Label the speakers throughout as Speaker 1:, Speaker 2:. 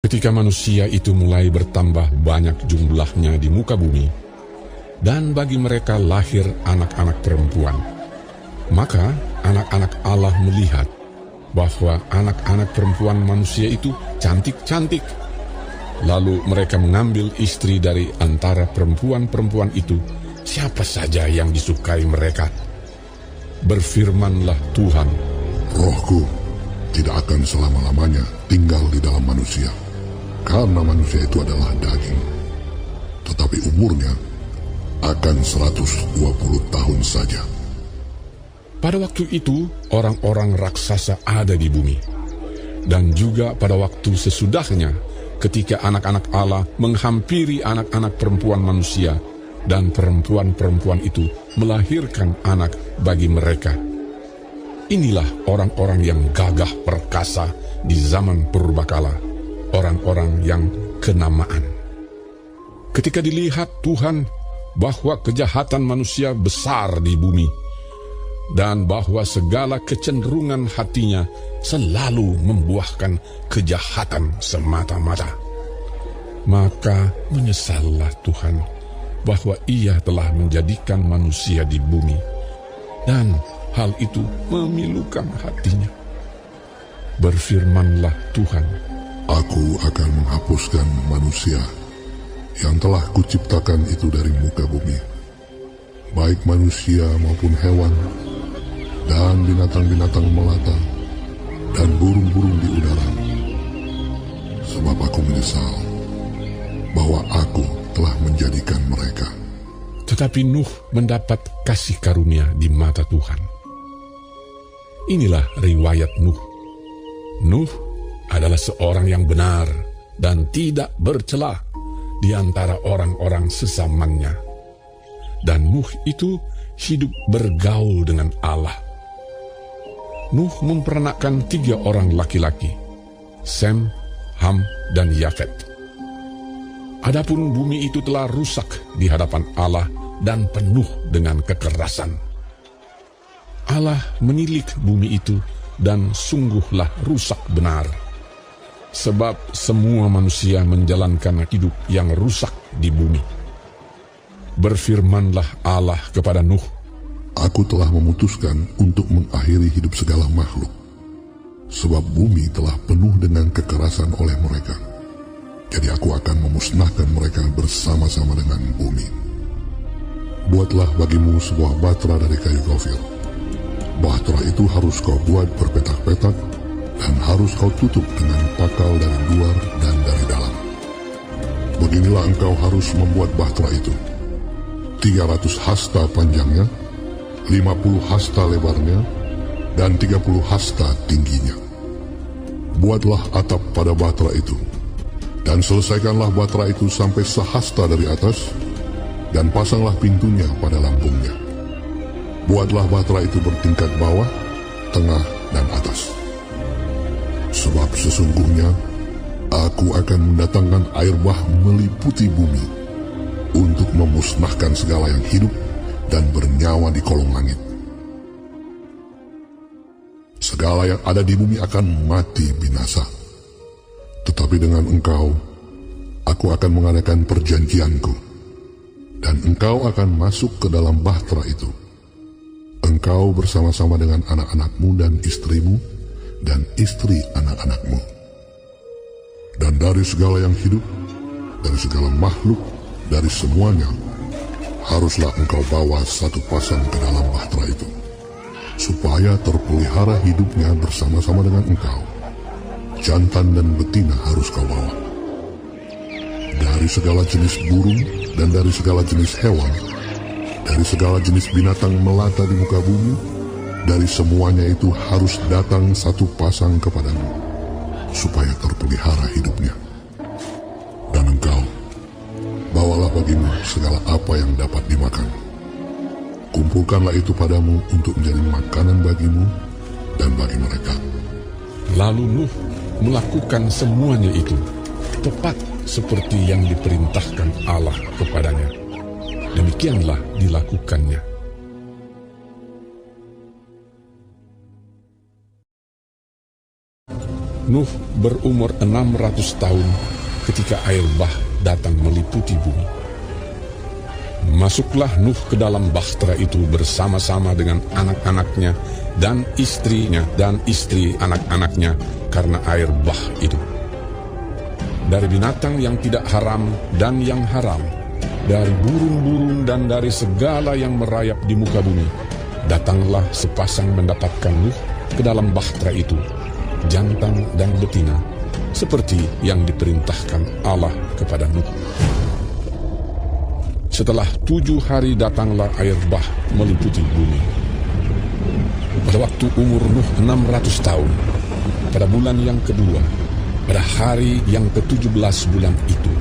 Speaker 1: Ketika manusia itu mulai bertambah banyak jumlahnya di muka bumi, dan bagi mereka lahir anak-anak perempuan, maka anak-anak Allah melihat bahwa anak-anak perempuan manusia itu cantik-cantik. Lalu mereka mengambil istri dari antara perempuan-perempuan itu, siapa saja yang disukai mereka. Berfirmanlah Tuhan,
Speaker 2: Rohku tidak akan selama-lamanya tinggal di dalam manusia, karena manusia itu adalah daging. Tetapi umurnya akan 120 tahun saja.
Speaker 1: Pada waktu itu, orang-orang raksasa ada di bumi. Dan juga pada waktu sesudahnya, ketika anak-anak Allah menghampiri anak-anak perempuan manusia, dan perempuan-perempuan itu melahirkan anak bagi mereka. Inilah orang-orang yang gagah perkasa di zaman purbakala, orang-orang yang kenamaan. Ketika dilihat Tuhan bahwa kejahatan manusia besar di bumi, dan bahwa segala kecenderungan hatinya selalu membuahkan kejahatan semata-mata, maka menyesallah Tuhan bahwa Ia telah menjadikan manusia di bumi, dan hal itu memilukan hatinya. Berfirmanlah Tuhan,
Speaker 2: Aku akan menghapuskan manusia yang telah kuciptakan itu dari muka bumi, baik manusia maupun hewan, dan binatang-binatang melata, dan burung-burung di udara. Sebab aku menyesal bahwa aku telah menjadikan mereka.
Speaker 1: tetapi Nuh mendapat kasih karunia di mata Tuhan. Inilah riwayat Nuh. Nuh adalah seorang yang benar dan tidak bercela di antara orang-orang sesamanya. Dan Nuh itu hidup bergaul dengan Allah. Nuh memperanakkan 3 orang laki-laki, Sem, Ham, dan Yafet. Adapun bumi itu telah rusak di hadapan Allah dan penuh dengan kekerasan. Allah menilik bumi itu dan sungguhlah rusak benar. Sebab semua manusia menjalankan hidup yang rusak di bumi. Berfirmanlah Allah kepada Nuh,
Speaker 2: Aku telah memutuskan untuk mengakhiri hidup segala makhluk, sebab bumi telah penuh dengan kekerasan oleh mereka. Jadi aku akan memusnahkan mereka bersama-sama dengan bumi. Buatlah bagimu sebuah batra dari kayu gofir. Batra itu harus kau buat berpetak-petak, dan harus kau tutup dengan pakal dari luar dan dari dalam. Beginilah engkau harus membuat batra itu. 300 hasta panjangnya, 50 hasta lebarnya, dan 30 hasta tingginya. Buatlah atap pada batra itu, dan selesaikanlah batra itu sampai sehasta dari atas, dan pasanglah pintunya pada lambungnya. Buatlah batra itu bertingkat bawah, tengah, dan atas. Sebab sesungguhnya aku akan mendatangkan air bah meliputi bumi untuk memusnahkan segala yang hidup dan bernyawa di kolong langit. Segala yang ada di bumi akan mati binasa. Tetapi dengan engkau, aku akan mengadakan perjanjianku, dan engkau akan masuk ke dalam bahtera itu. Engkau bersama-sama dengan anak-anakmu dan istrimu, dan istri anak-anakmu. Dan dari segala yang hidup, dari segala makhluk, dari semuanya, haruslah engkau bawa satu pasang ke dalam bahtera itu, supaya terpelihara hidupnya bersama-sama dengan engkau. Jantan dan betina harus kau bawa. Dari segala jenis burung dan dari segala jenis hewan, dari segala jenis binatang melata di muka bumi, dari semuanya itu harus datang satu pasang kepadamu, supaya terpelihara hidupnya. Dan engkau, bawalah bagimu segala apa yang dapat dimakan. Kumpulkanlah itu padamu untuk menjadi makanan bagimu dan bagi mereka.
Speaker 1: lalu Nuh melakukan semuanya itu, tepat seperti yang diperintahkan Allah kepadanya. Demikianlah dilakukannya. Nuh berumur 600 tahun ketika air bah datang meliputi bumi. Masuklah Nuh ke dalam bahtera itu bersama-sama dengan anak-anaknya dan istrinya dan istri anak-anaknya karena air bah itu. Dari binatang yang tidak haram dan yang haram, dari burung-burung dan dari segala yang merayap di muka bumi, datanglah sepasang mendapatkan Nuh ke dalam bahtera itu, jantan dan betina, seperti yang diperintahkan Allah kepada Nuh. Setelah 7 hari datanglah air bah meliputi bumi. Pada waktu umur Nuh 600 tahun, pada bulan yang kedua, pada hari yang ke-17 bulan itu,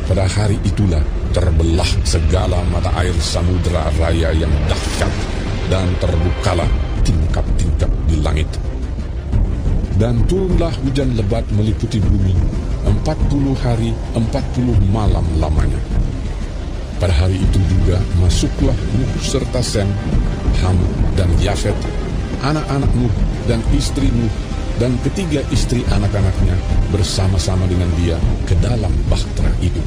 Speaker 1: pada hari itulah terbelah segala mata air samudera raya yang dahsyat dan terbukalah tingkap-tingkap di langit. Dan turunlah hujan lebat meliputi bumi 40 hari 40 malam lamanya. Pada hari itu juga masuklah Nuh serta Sem, Ham dan Yafet, anak-anak Nuh dan istri Nuh dan ketiga istri anak-anaknya bersama-sama dengan dia ke dalam bahtera itu.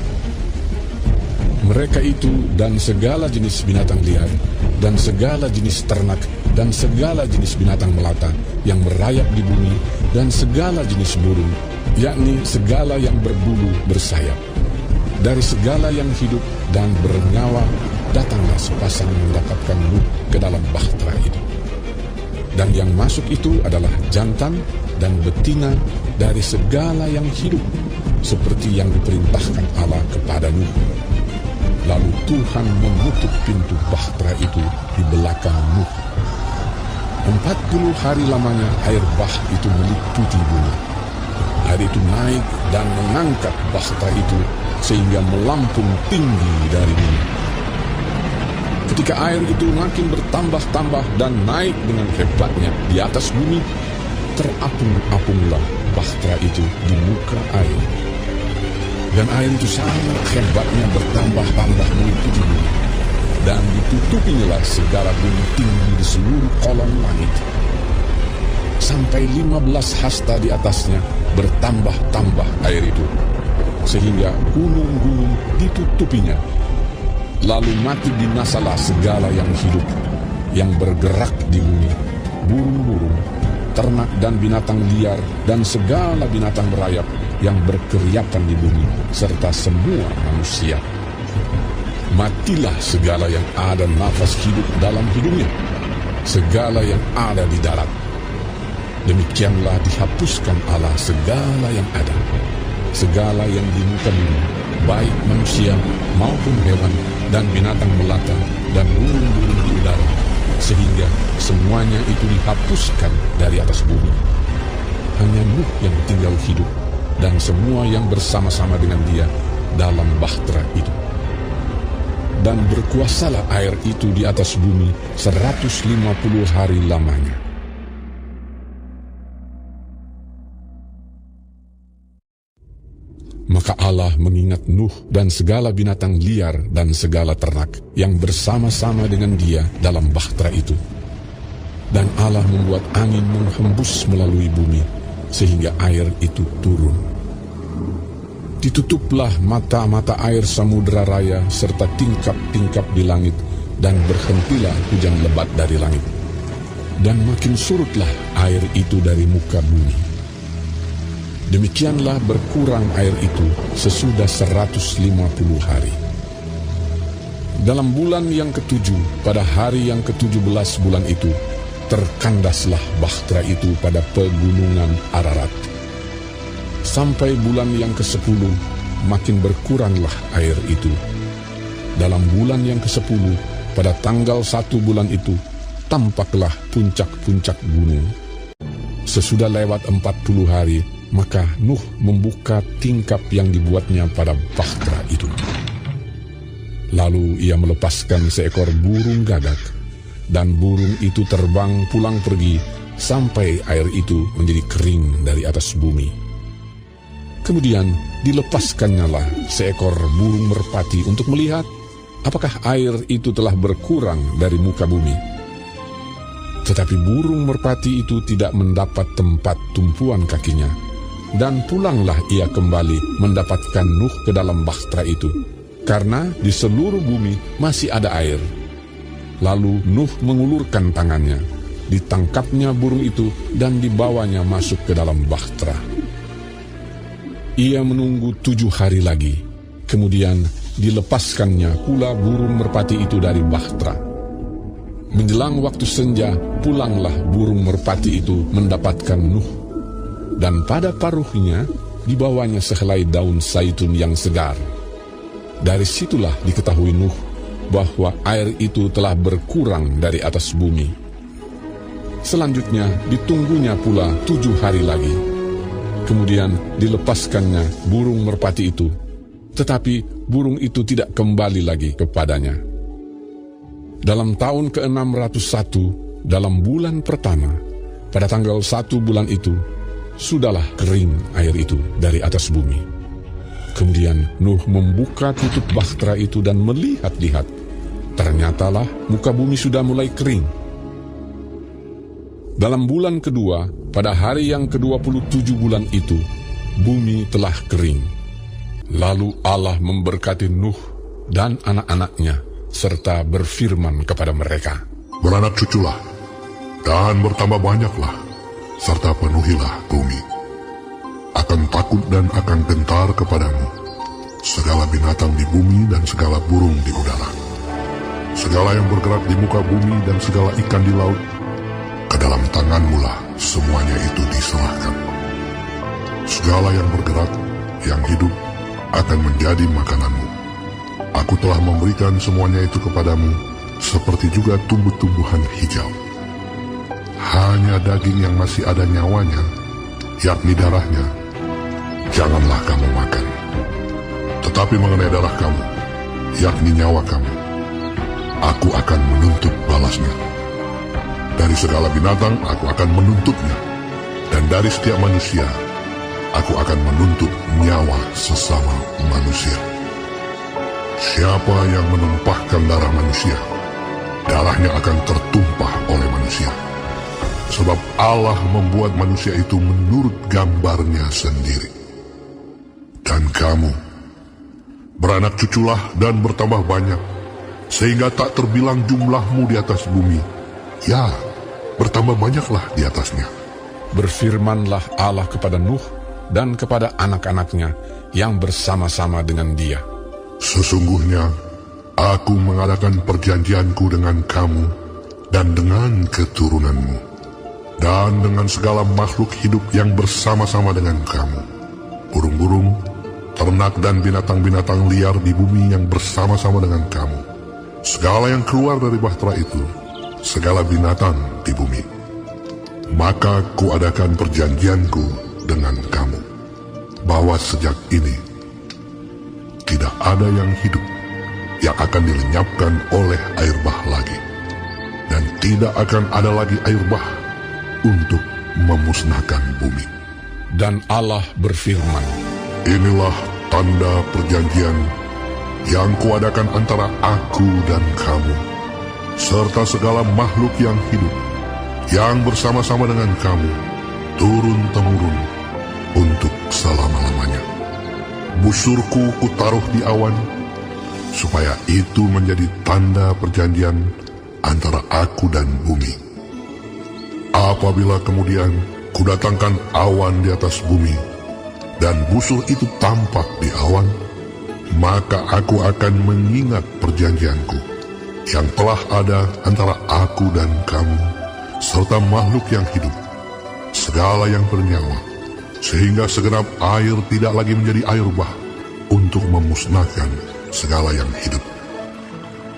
Speaker 1: Mereka itu dan segala jenis binatang liar dan segala jenis ternak dan segala jenis binatang melata yang merayap di bumi dan segala jenis burung, yakni segala yang berbulu bersayap. Dari segala yang hidup dan bernyawa datanglah sepasang mendapatkan Nuh ke dalam bahtera itu. Dan yang masuk itu adalah jantan dan betina dari segala yang hidup, seperti yang diperintahkan Allah kepada Nuh. Lalu Tuhan menutup pintu bahtera itu di belakang Nuh. 40 hari lamanya air bah itu meliputi bumi. Air itu naik dan mengangkat bahtera itu sehingga melampung tinggi dari bumi. Ketika air itu makin bertambah-tambah dan naik dengan hebatnya di atas bumi, terapung-apunglah bahtera itu di muka air. Dan air itu sangat hebatnya bertambah-tambah meliputi bumi, dan ditutupinya segala bumi tinggi di seluruh kolong langit. Sampai 15 hasta di atasnya bertambah-tambah air itu, sehingga gunung-gunung ditutupinya. Lalu mati binasalah segala yang hidup, yang bergerak di bumi, burung-burung, ternak dan binatang liar, dan segala binatang merayap yang berkeriapan di bumi, serta semua manusia. Matilah segala yang ada nafas hidup dalam hidupnya, segala yang ada di darat. Demikianlah dihapuskan Allah segala yang ada, segala yang di muka bumi, baik manusia maupun hewan dan binatang melata dan burung-burung di udara, sehingga semuanya itu dihapuskan dari atas bumi. Hanya Nuh yang tinggal hidup dan semua yang bersama-sama dengan dia dalam bahtera itu. Dan berkuasalah air itu di atas bumi 150 hari lamanya. Maka Allah mengingat Nuh dan segala binatang liar dan segala ternak yang bersama-sama dengan dia dalam bahtera itu. Dan Allah membuat angin menghembus melalui bumi, sehingga air itu turun. Ditutuplah mata-mata air samudera raya serta tingkap-tingkap di langit, dan berhentilah hujan lebat dari langit. Dan makin surutlah air itu dari muka bumi. Demikianlah berkurang air itu sesudah 150 hari. Dalam bulan yang ke-7, pada hari yang ke-17 bulan itu, terkandaslah bahtera itu pada pegunungan Ararat. Sampai bulan yang ke-10, makin berkuranglah air itu. Dalam bulan yang ke-10, pada tanggal 1 bulan itu, tampaklah puncak-puncak gunung. Sesudah lewat 40 hari, maka Nuh membuka tingkap yang dibuatnya pada bahtera itu. Lalu ia melepaskan seekor burung gagak, dan burung itu terbang pulang pergi sampai air itu menjadi kering dari atas bumi. Kemudian dilepaskannyalah seekor burung merpati untuk melihat apakah air itu telah berkurang dari muka bumi. Tetapi burung merpati itu tidak mendapat tempat tumpuan kakinya, dan pulanglah ia kembali mendapatkan Nuh ke dalam bahtera itu, karena di seluruh bumi masih ada air. Lalu Nuh mengulurkan tangannya, ditangkapnya burung itu dan dibawanya masuk ke dalam bahtera. Ia menunggu 7 hari lagi, kemudian dilepaskannya pula burung merpati itu dari bahtera. Menjelang waktu senja, pulanglah burung merpati itu mendapatkan Nuh, dan pada paruhnya dibawanya sehelai daun zaitun yang segar. Dari situlah diketahui Nuh bahwa air itu telah berkurang dari atas bumi. Selanjutnya ditunggunya pula 7 hari lagi. Kemudian dilepaskannya burung merpati itu, tetapi burung itu tidak kembali lagi kepadanya. Dalam tahun ke-601, dalam bulan pertama, pada tanggal 1 bulan itu, sudahlah kering air itu dari atas bumi. Kemudian Nuh membuka tutup bahtera itu dan melihat-lihat. Ternyatalah muka bumi sudah mulai kering. Dalam bulan kedua, pada hari yang ke-27 bulan itu, bumi telah kering. Lalu Allah memberkati Nuh dan anak-anaknya, serta berfirman kepada mereka,
Speaker 2: Beranak cuculah, dan bertambah banyaklah, serta penuhilah bumi. Akan takut dan akan gentar kepadamu segala binatang di bumi dan segala burung di udara, segala yang bergerak di muka bumi dan segala ikan di laut. Ke dalam tanganmu-lah semuanya itu diserahkan. Segala yang bergerak, yang hidup, akan menjadi makananmu. Aku telah memberikan semuanya itu kepadamu, seperti juga tumbuh-tumbuhan hijau. Hanya daging yang masih ada nyawanya, yakni darahnya, janganlah kamu makan. Tetapi mengenai darah kamu, yakni nyawa kamu, aku akan menuntut balasnya. Dari segala binatang aku akan menuntutnya, dan dari setiap manusia aku akan menuntut nyawa sesama manusia. Siapa yang menumpahkan darah manusia, darahnya akan tertumpah oleh manusia. Sebab Allah membuat manusia itu menurut gambarnya sendiri. Dan kamu, beranak cuculah dan bertambah banyak, sehingga tak terbilang jumlahmu di atas bumi. Ya, bertambah banyaklah di atasnya.
Speaker 1: Berfirmanlah Allah kepada Nuh dan kepada anak-anaknya yang bersama-sama dengan dia.
Speaker 2: Sesungguhnya, aku mengadakan perjanjianku dengan kamu dan dengan keturunanmu, dan dengan segala makhluk hidup yang bersama-sama dengan kamu, burung-burung, ternak dan binatang-binatang liar di bumi yang bersama-sama dengan kamu, segala yang keluar dari bahtera itu, segala binatang di bumi. Maka kuadakan perjanjianku dengan kamu, bahwa sejak ini tidak ada yang hidup yang akan dilenyapkan oleh air bah lagi, dan tidak akan ada lagi air bah untuk memusnahkan bumi.
Speaker 1: Dan Allah berfirman,
Speaker 2: Inilah tanda perjanjian yang kuadakan antara aku dan kamu, serta segala makhluk yang hidup yang bersama-sama dengan kamu, turun-temurun untuk selama-lamanya. Busurku kutaruh di awan, supaya itu menjadi tanda perjanjian antara aku dan bumi. Apabila kemudian kudatangkan awan di atas bumi, dan busur itu tampak di awan, maka aku akan mengingat perjanjianku yang telah ada antara aku dan kamu, serta makhluk yang hidup, segala yang bernyawa, sehingga segenap air tidak lagi menjadi air bah untuk memusnahkan segala yang hidup.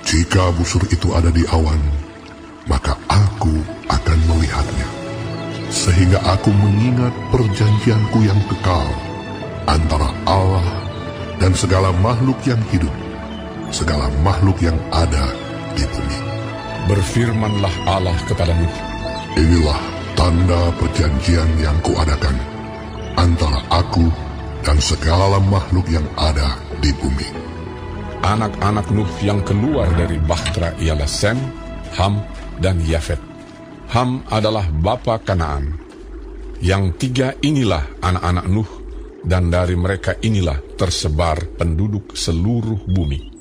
Speaker 2: Jika busur itu ada di awan, maka aku akan melihatnya, sehingga aku mengingat perjanjianku yang kekal antara Allah dan segala makhluk yang hidup, segala makhluk yang ada di bumi.
Speaker 1: Berfirmanlah Allah kepada Nuh,
Speaker 2: Inilah tanda perjanjian yang kuadakan antara aku dan segala makhluk yang ada di bumi.
Speaker 1: Anak-anak Nuh yang keluar dari bahtera ialah Sem, Ham, dan Yafet. Ham adalah bapa Kanaan. Yang tiga inilah anak-anak Nuh, dan dari mereka inilah tersebar penduduk seluruh bumi.